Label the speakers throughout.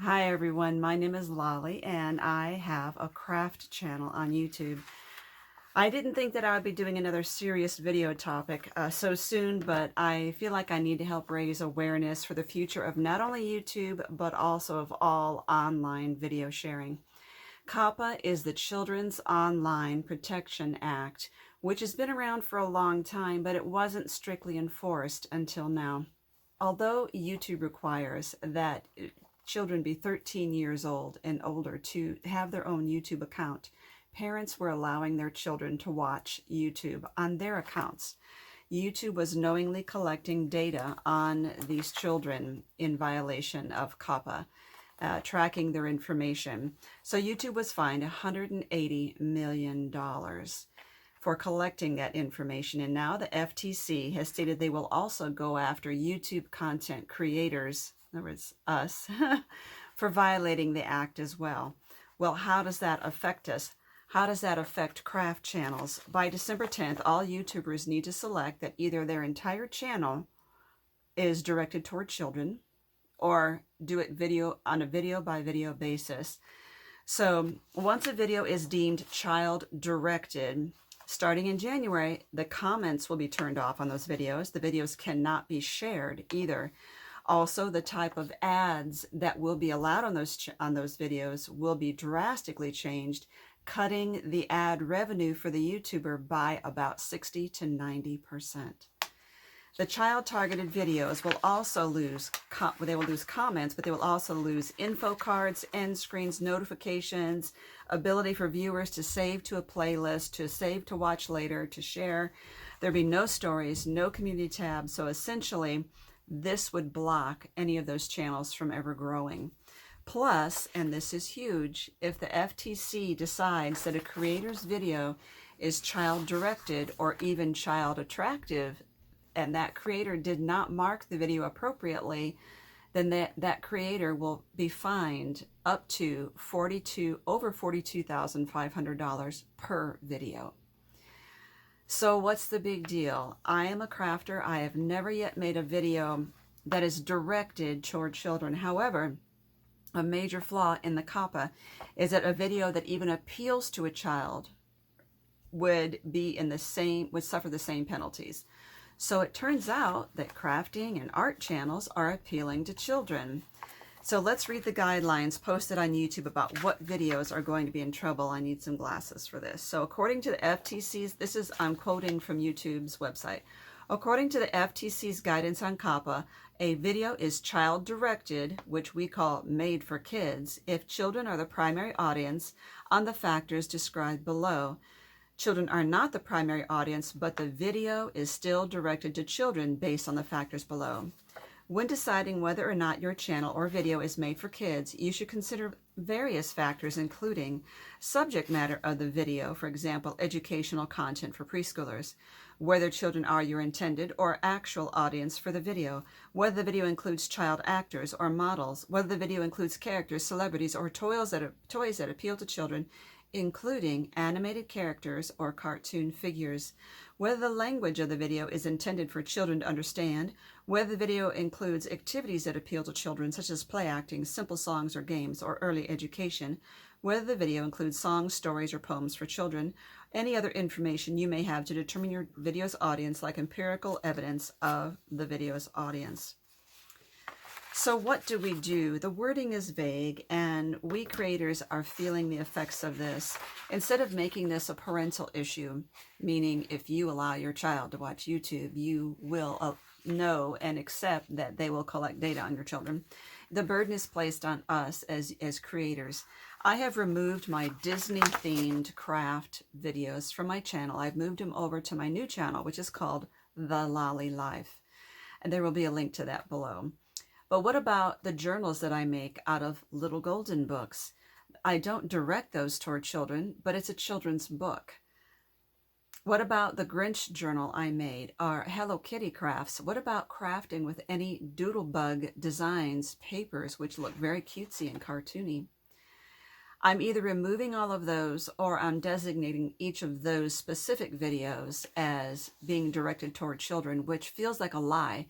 Speaker 1: Hi everyone, my name is Lolly and I have a craft channel on YouTube. I didn't think that I would be doing another serious video topic so soon, but I feel like I need to help raise awareness for the future of not only YouTube, but also of all online video sharing. COPPA is the Children's Online Protection Act, which has been around for a long time, but it wasn't strictly enforced until now. Although YouTube requires that children be 13 years old and older to have their own YouTube account, parents were allowing their children to watch YouTube on their accounts. YouTube was knowingly collecting data on these children in violation of COPPA, tracking their information. So YouTube was fined $180 million for collecting that information. And now the FTC has stated they will also go after YouTube content creators, in other words, us, for violating the act as well. Well, how does that affect us? How does that affect craft channels? By December 10th, all YouTubers need to select that either their entire channel is directed toward children or do it on a video by video basis. So once a video is deemed child directed, starting in January, the comments will be turned off on those videos. The videos cannot be shared either. Also, the type of ads that will be allowed on those videos will be drastically changed, cutting the ad revenue for the YouTuber by about 60 to 90%. The child-targeted videos will also lose, they will lose comments, but they will also lose info cards, end screens, notifications, ability for viewers to save to a playlist, to save to watch later, to share. There'll be no stories, no community tabs. So essentially, this would block any of those channels from ever growing. Plus, and this is huge, if the FTC decides that a creator's video is child-directed or even child-attractive, and that creator did not mark the video appropriately, then that creator will be fined up to over $42,500 per video. So what's the big deal? I am a crafter. I have never yet made a video that is directed toward children. However, a major flaw in the COPPA is that a video that even appeals to a child would suffer the same penalties. So it turns out that crafting and art channels are appealing to children. So let's read the guidelines posted on YouTube about what videos are going to be in trouble. I need some glasses for this. So according to the FTC's, I'm quoting from YouTube's website. According to the FTC's guidance on COPPA, a video is child-directed, which we call made for kids, if children are the primary audience on the factors described below. Children are not the primary audience, but the video is still directed to children based on the factors below. When deciding whether or not your channel or video is made for kids, you should consider various factors, including subject matter of the video, for example, educational content for preschoolers, whether children are your intended or actual audience for the video, whether the video includes child actors or models, whether the video includes characters, celebrities, or toys that appeal to children, including animated characters or cartoon figures, whether the language of the video is intended for children to understand, whether the video includes activities that appeal to children such as play acting, simple songs or games, or early education, whether the video includes songs, stories, or poems for children, any other information you may have to determine your video's audience, like empirical evidence of the video's audience. So what do we do? The wording is vague, and we creators are feeling the effects of this. Instead of making this a parental issue, meaning if you allow your child to watch YouTube, you will know and accept that they will collect data on your children, the burden is placed on us as creators. I have removed my Disney-themed craft videos from my channel. I've moved them over to my new channel, which is called The Lolly Life, and there will be a link to that below. But what about the journals that I make out of little golden books? I don't direct those toward children, but it's a children's book. What about the Grinch journal I made, or Hello Kitty crafts? What about crafting with any doodlebug designs, papers, which look very cutesy and cartoony? I'm either removing all of those or I'm designating each of those specific videos as being directed toward children, which feels like a lie.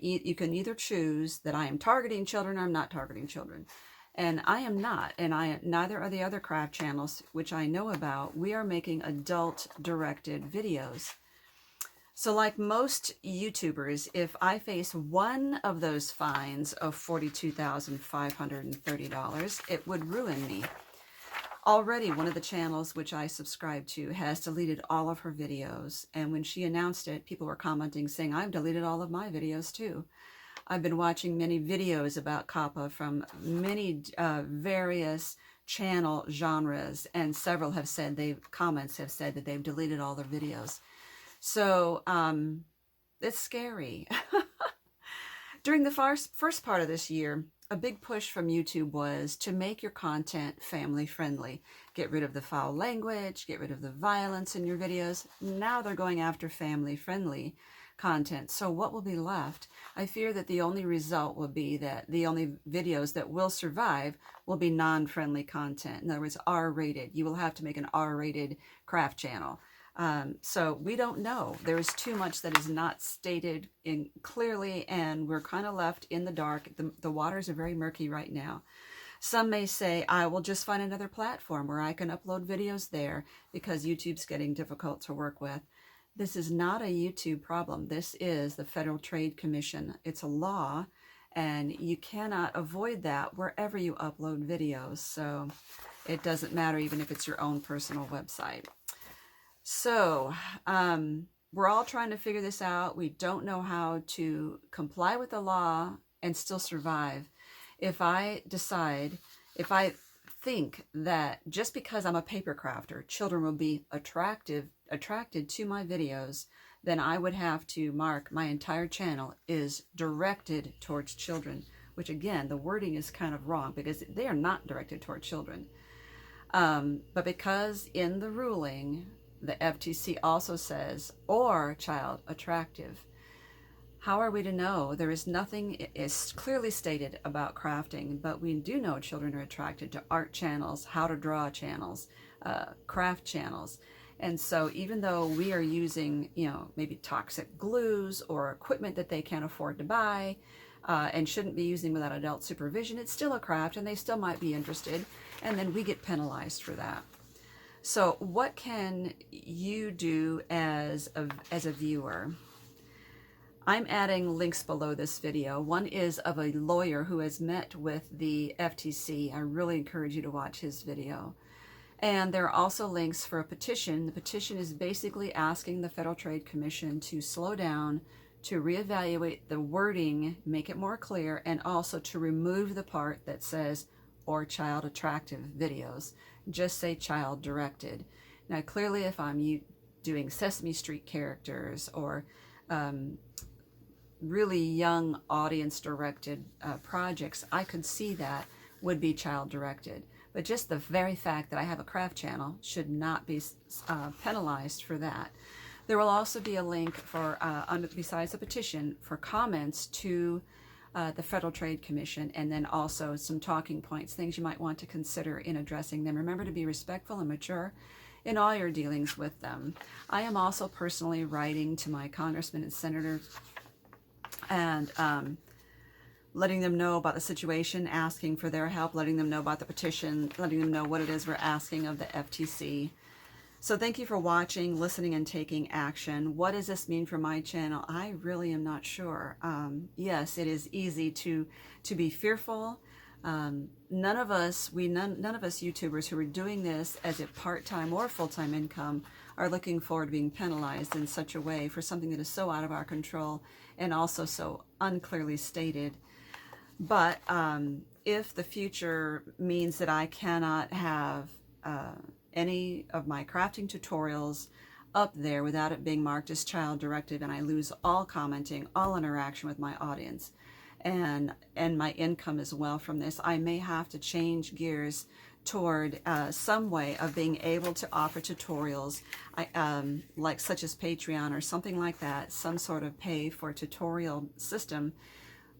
Speaker 1: You can either choose that I am targeting children or I'm not targeting children. And I am not, and neither are the other craft channels which I know about. We are making adult-directed videos. So like most YouTubers, if I face one of those fines of $42,530, it would ruin me. Already, one of the channels which I subscribe to has deleted all of her videos. And when she announced it, people were commenting saying, I've deleted all of my videos too. I've been watching many videos about COPPA from many various channel genres, and several have said, comments have said that they've deleted all their videos. So it's scary. During the first part of this year, a big push from YouTube was to make your content family friendly. Get rid of the foul language, get rid of the violence in your videos. Now they're going after family friendly content. So what will be left? I fear that the only result will be that the only videos that will survive will be non-friendly content. In other words, R-rated. You will have to make an R-rated craft channel. So we don't know. There is too much that is not stated clearly, and we're kind of left in the dark. The waters are very murky right now. Some may say, I will just find another platform where I can upload videos there because YouTube's getting difficult to work with. This is not a YouTube problem. This is the Federal Trade Commission. It's a law, and you cannot avoid that wherever you upload videos. So it doesn't matter even if it's your own personal website. So we're all trying to figure this out. We don't know how to comply with the law and still survive. If I think that just because I'm a paper crafter, children will be attracted to my videos, then I would have to mark my entire channel is directed towards children, which again, the wording is kind of wrong because they are not directed toward children. But because in the ruling, the FTC also says, or child attractive. How are we to know? There is nothing is clearly stated about crafting, but we do know children are attracted to art channels, how to draw channels, craft channels. And so even though we are using, maybe toxic glues or equipment that they can't afford to buy and shouldn't be using without adult supervision, it's still a craft and they still might be interested. And then we get penalized for that. So what can you do as a viewer? I'm adding links below this video. One is of a lawyer who has met with the FTC. I really encourage you to watch his video. And there are also links for a petition. The petition is basically asking the Federal Trade Commission to slow down, to reevaluate the wording, make it more clear, and also to remove the part that says, or child attractive videos. Just say child directed. Now clearly if I'm doing Sesame Street characters or really young audience directed projects, I could see that would be child directed. But just the very fact that I have a craft channel should not be penalized for that. There will also be a link for, besides the petition, for comments to the Federal Trade Commission, and then also some talking points, things you might want to consider in addressing them. Remember to be respectful and mature in all your dealings with them. I am also personally writing to my congressmen and senators and letting them know about the situation, asking for their help, letting them know about the petition, letting them know what it is we're asking of the FTC. So thank you for watching, listening, and taking action. What does this mean for my channel? I really am not sure. Yes, it is easy to be fearful. None of us YouTubers who are doing this as a part-time or full-time income are looking forward to being penalized in such a way for something that is so out of our control and also so unclearly stated. But if the future means that I cannot have any of my crafting tutorials up there without it being marked as child directed, and I lose all commenting, all interaction with my audience, and my income as well from this, I may have to change gears toward some way of being able to offer tutorials, like such as Patreon or something like that, some sort of pay for tutorial system,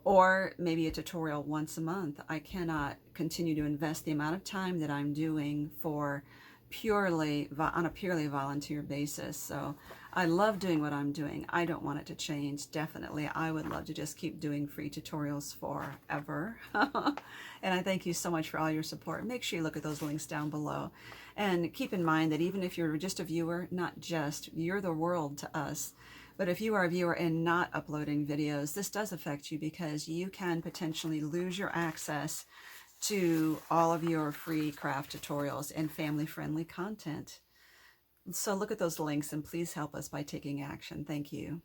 Speaker 1: or maybe a tutorial once a month. I cannot continue to invest the amount of time that I'm doing for on a purely volunteer basis. So I love doing what I'm doing. I don't want it to change. Definitely, I would love to just keep doing free tutorials forever. And I thank you so much for all your support. Make sure you look at those links down below. And keep in mind that even if you're just a viewer, not just, you're the world to us. But if you are a viewer and not uploading videos, this does affect you because you can potentially lose your access to all of your free craft tutorials and family-friendly content. So look at those links and please help us by taking action. Thank you.